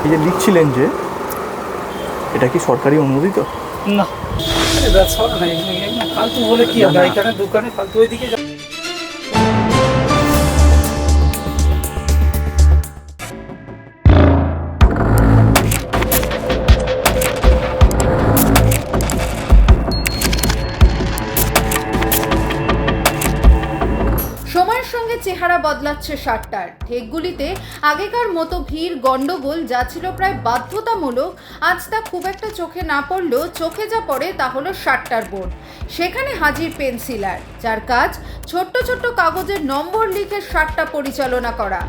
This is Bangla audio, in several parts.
এই যে লিখছিলেন যে এটা কি সরকারি অনুমোদিত? না, ব্যবসা না, ফালতু বলে কি হবে? এখানে দোকানে ফালতু ওইদিকে সময়ের সঙ্গে চেহারা বদলাচ্ছে শার্টটার। ঠেকগুলিতে আগেকার মতো ভিড় গন্ডগোল যা ছিল প্রায় বাধ্যতামূলক, আজ তা খুব একটা চোখে না পড়লেও চোখে যা পড়ে তা হলো শার্টটার বোর্ড। সেখানে হাজির পেন্সিলার, যার কাজ ছোট্ট ছোট্ট কাগজের নম্বর লিখে শার্টটা পরিচালনা করা।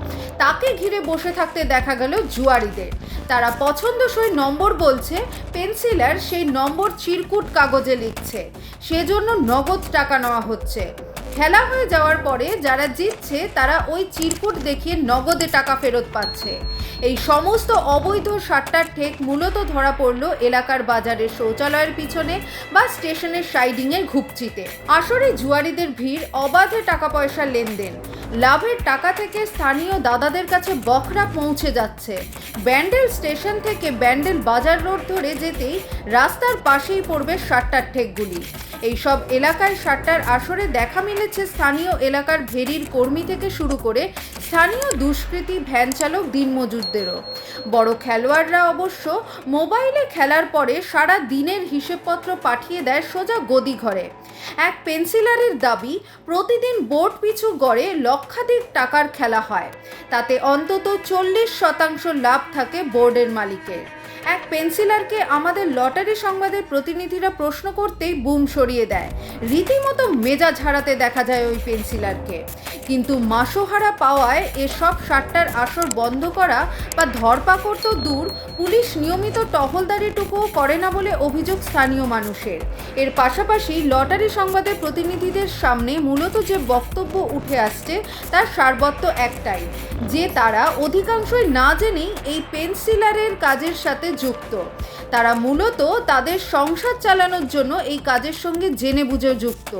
তাকে ঘিরে বসে থাকতে দেখা গেল জুয়ারিদের। তারা পছন্দসই নম্বর বলছে, পেন্সিলার সেই নম্বর চিরকুট কাগজে লিখছে, সেজন্য নগদ টাকা নেওয়া হচ্ছে। খেলা হয়ে যাওয়ার পরে যারা জিতছে তারা ওই চিরকুট দেখিয়ে নগদে টাকা ফেরত পাচ্ছে। এই সমস্ত অবৈধ শার্টটার ঠেক মূলত ধরা পড়ল এলাকার বাজারের শৌচালয়ের পিছনে বা স্টেশনের সাইডিংয়ের ঘুপচিতে। আসরে জুয়ারিদের ভিড়, অবাধে টাকা পয়সার লেনদেন, লাভের টাকা থেকে স্থানীয় দাদাদের কাছে বখরা পৌঁছে যাচ্ছে। ব্যান্ডেল স্টেশন থেকে ব্যান্ডেল বাজার রোড ধরে যেতেই রাস্তার পাশেই পড়বে শার্টটার ঠেকগুলি। এইসব এলাকায় শার্টটার আসরে দেখা মিলেছে স্থানীয় এলাকার ভেরির কর্মী থেকে শুরু করে স্থানীয় দুষ্কৃতী ভ্যান চালক দিনমজুরদেরও। বড় খেলোয়াড়রা অবশ্য মোবাইলে খেলার পরে সারা দিনের হিসেবপত্র পাঠিয়ে দেয় সোজা গদি ঘরে। এক পেন্সিলারের দাবি, প্রতিদিন বোর্ড পিছু গড়ে লক্ষাধিক টাকার খেলা হয়, তাতে অন্তত 40% লাভ থাকে বোর্ডের মালিকের। এক পেন্সিলারকে আমাদের লটারি সংবাদের প্রতিনিধিরা প্রশ্ন করতেই বুম সরিয়ে দেয়। রীতিমতো মেজাজ হারাতে দেখা যায় ওই পেন্সিলারকে। কিন্তু মাসোহারা পাওয়ায় এসব শার্টটার আসর বন্ধ করা বা ধরপাকড় তো দূর, পুলিশ নিয়মিত টহলদারিটুকুও করে না বলে অভিযোগ স্থানীয় মানুষের। এর পাশাপাশি লটারি সংবাদের প্রতিনিধিদের সামনে মূলত যে বক্তব্য উঠে আসছে তার সারবত্ত একটাই, যে তারা অধিকাংশই না জেনেই এই পেন্সিলারের কাজের সাথে যুক্ত। তারা মূলত তাদের সংসার চালানোর জন্য এই কাজের সঙ্গে জেনে বুঝে যুক্ত।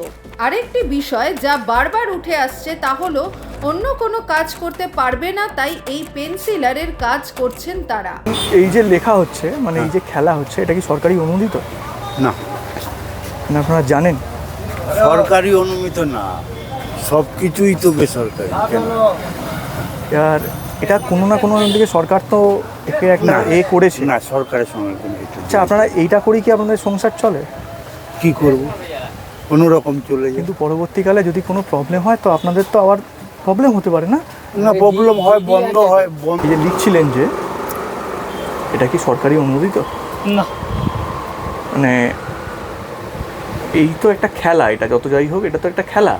আরেকটি বিষয় যা বারবার উঠে আসছে তা হলো অন্য কোনো কাজ করতে পারবে না, তাই এই পেন্সিলারের কাজ করছেন তারা। এই যে লেখা হচ্ছে, মানে এই যে খেলা হচ্ছে, এটা কি সরকারি অনুমোদিত? না, না আপনারা জানেন? সরকারি অনুমোদিত না, সব কিছুই তো বেসরকারি। কেন? আর এটা কোনো না কোনো দিকে সরকার তো একে একটা করেছে না, সরকারের সঙ্গে কোনো আচ্ছা, আপনারা এইটা করেই কি আপনাদের সংসার চলে? কী করব, কোনো রকম চলে যায়। কিন্তু পরবর্তীকালে যদি কোনো প্রবলেম হয় তো আপনাদের তো আবার প্রবলেম হতে পারে না? না, প্রবলেম হয়, বন্ধ হয়। এই যে লিখছিলেন যে এটা কি সরকারি অনুমোদিত? না, মানে এই তো একটা খেলা, এটা যত যাই হোক এটা তো একটা খেলা।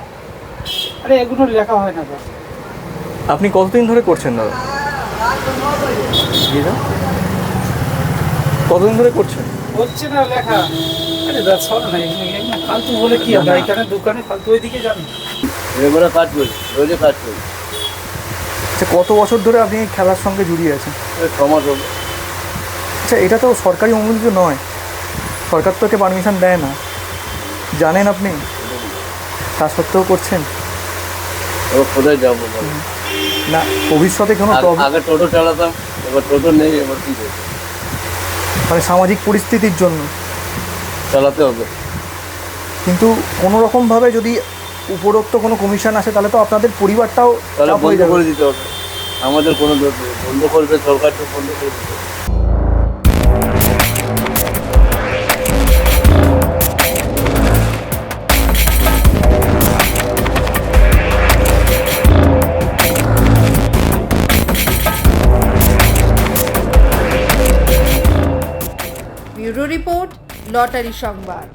আরে এগুলো লেখা হয় না। আপনি কতদিন ধরে করছেন দাদা? কতদিন ধরে করছেন? হচ্ছে না লেখা। আরে ব্যবসা না, ফালতু বলে কি হবে? এখানে দোকানে ফালতু ওইদিকে যান। এবারে কাজ করি, রোজে কাজ করি। আচ্ছা, কত বছর ধরে আপনি এই খেলার সঙ্গে জড়িয়ে আছেন? 6 মাস হলো। আচ্ছা, এটা তো সরকারি অনুমোদিত নয়, সরকার তো একে পারমিশন দেয় না, জানেন আপনি? তা সত্ত্বেও করছেন? কোথায় যাবো? না, ভবিষ্যতে কোনো প্রবলেম? আগে টোটো চালাতাম, এবার টোটো নেই, এবার কী করবো? মানে সামাজিক পরিস্থিতির জন্য চালাতে হবে। কিন্তু কোনো রকমভাবে যদি উপরোক্ত কোনো কমিশন আসে তাহলে তো আপনাদের পরিবারটাও তাহলে চাপ হয়ে বন্ধ যাবে। করে দিতে হবে। আমাদের কোনো দোষ নেই, বন্ধ করবে সরকার, তো বন্ধ করে দিতে হবে। ব্যুরো রিপোর্ট, লটারি সংবাদ।